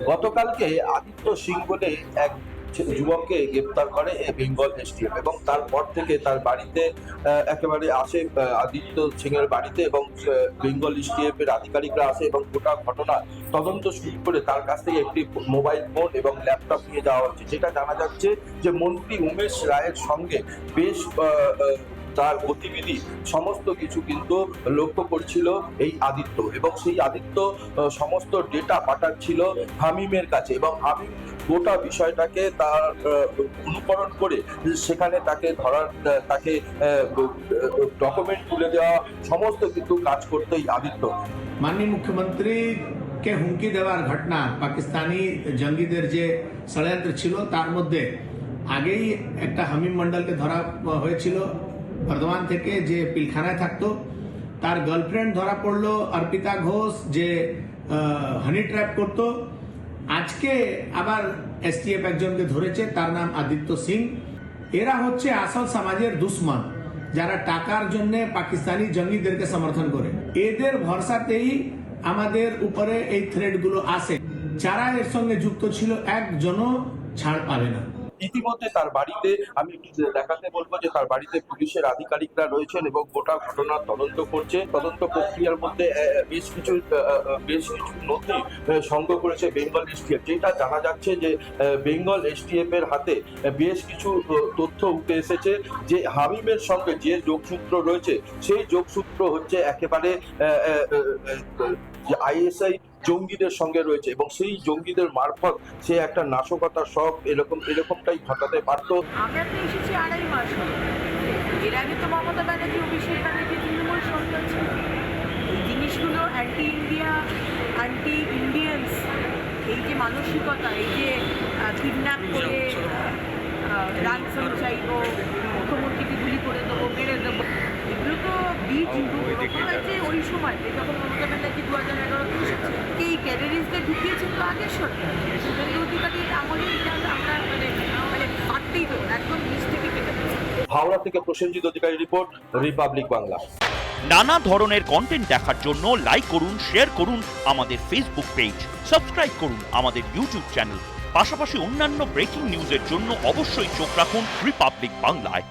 গতকালকে আদিত্য সিং বলে এক যুবককে গ্রেপ্তার করে বেঙ্গল এসটিএফ এবং তারপর থেকে তার বাড়িতে একেবারে আসে আদিত্য সিং এর বাড়িতে এবং বেঙ্গল এসটিএফ এর আধিকারিকরা আসে এবং গোটা ঘটনা তদন্ত শুরু করে তার কাছ থেকে একটি মোবাইল ফোন এবং ল্যাপটপ নিয়ে যাওয়া হচ্ছে। যেটা জানা যাচ্ছে যে মন্ত্রী উমেশ রায়ের সঙ্গে বেশ তার গতিবিধি সমস্ত কিছু কিন্তু লক্ষ্য করছিল এই আদিত্য, এবং সেই আদিত্য সমস্ত ডেটা পাঠাচ্ছিল হামিমের কাছে এবং হামিম গোটা বিষয়টাকে তার অনুকরণ করে সেখানে তাকে ধরার, তাকে ডকুমেন্ট তুলে দেওয়া সমস্ত কিন্তু কাজ করতো এই আদিত্য। মাননীয় মুখ্যমন্ত্রী কে হুমকি দেওয়ার ঘটনা পাকিস্তানি জঙ্গিদের যে ষড়যন্ত্র ছিল তার মধ্যে আগেই একটা হামিম মন্ডলকে ধরা হয়েছিল বর্ধমান থেকে, যে পিলখানায় থাকতো। তার গার্লফ্রেন্ড ধরা পড়লো অর্পিতা ঘোষ, যে হানি ট্র্যাপ করতো। আজকে আবার এসটিএফ একজনকে ধরেছে, তার নাম আদিত্য সিং। এরা হচ্ছে আসল সমাজের দুশ্মন, যারা টাকার জন্য পাকিস্তানি জঙ্গিদেরকে সমর্থন করে। এদের ভরসাতেই আমাদের উপরে এই থ্রেড গুলো আসে। যারা এর সঙ্গে যুক্ত ছিল একজনও ছাড় পাবে না। ইতিমধ্যে তার বাড়িতে আমি একটু দেখাতে বলবো যে তার বাড়িতে পুলিশের আধিকারিকরা রয়েছেন এবং গোটা ঘটনার তদন্ত করছে। তদন্ত প্রক্রিয়ার মধ্যে বেশ কিছু নথি সংগ্রহ করেছে বেঙ্গল এসটিএফ। যেটা জানা যাচ্ছে যে বেঙ্গল এসটিএফ এর হাতে বেশ কিছু তথ্য উঠে এসেছে যে হামিমের সঙ্গে যে যোগসূত্র রয়েছে সেই যোগসূত্র হচ্ছে একেবারে যে আইএসআই জঙ্গিদের সঙ্গে রয়েছে এবং সেই জঙ্গিদের মারফত সে একটা নাশকতা সব এরকমটাই ঘটাতে পারতো। আমরা তো এসেছি 2.5 মাস হলো। এর আগে তো মমতা ব্যানার্জি, অভিষেক ব্যানার্জি তৃণমূল সরকার ছিল। এই জিনিসগুলো অ্যান্টি ইন্ডিয়া, অ্যান্টি ইন্ডিয়ান্স, এই যে মানসিকতা, এই যে কিডন্যাপ করে রানসাম চাইবো, মুখ্যমন্ত্রীকে গুলি করে দেবো, মেরে দেবো, এগুলো তো বীজ রোপণ হয়েছে ওই সময় যখন মমতা ব্যানার্জি 2011-তে এসেছে। এই ক্যাডারিসদের ঢুকিয়েছেন তো আগের সরকার, শুভেন্দু অধিকারীর আমলে। এটা আমরা মানে পারতেই তো একদম নিচ থেকে কেটে দেবো। হাওড়া থেকে প্রসেনজিৎ অধিকারী রিপোর্ট, রিপাবলিক বাংলা। নানা ধরনের কন্টেন্ট দেখার জন্য লাইক করুন, শেয়ার করুন আমাদের ফেসবুক পেজ, সাবস্ক্রাইব করুন আমাদের ইউটিউব চ্যানেল। পাশাপাশি অন্যান্য ব্রেকিং নিউজের জন্য অবশ্যই চোখ রাখুন রিপাবলিক বাংলায়।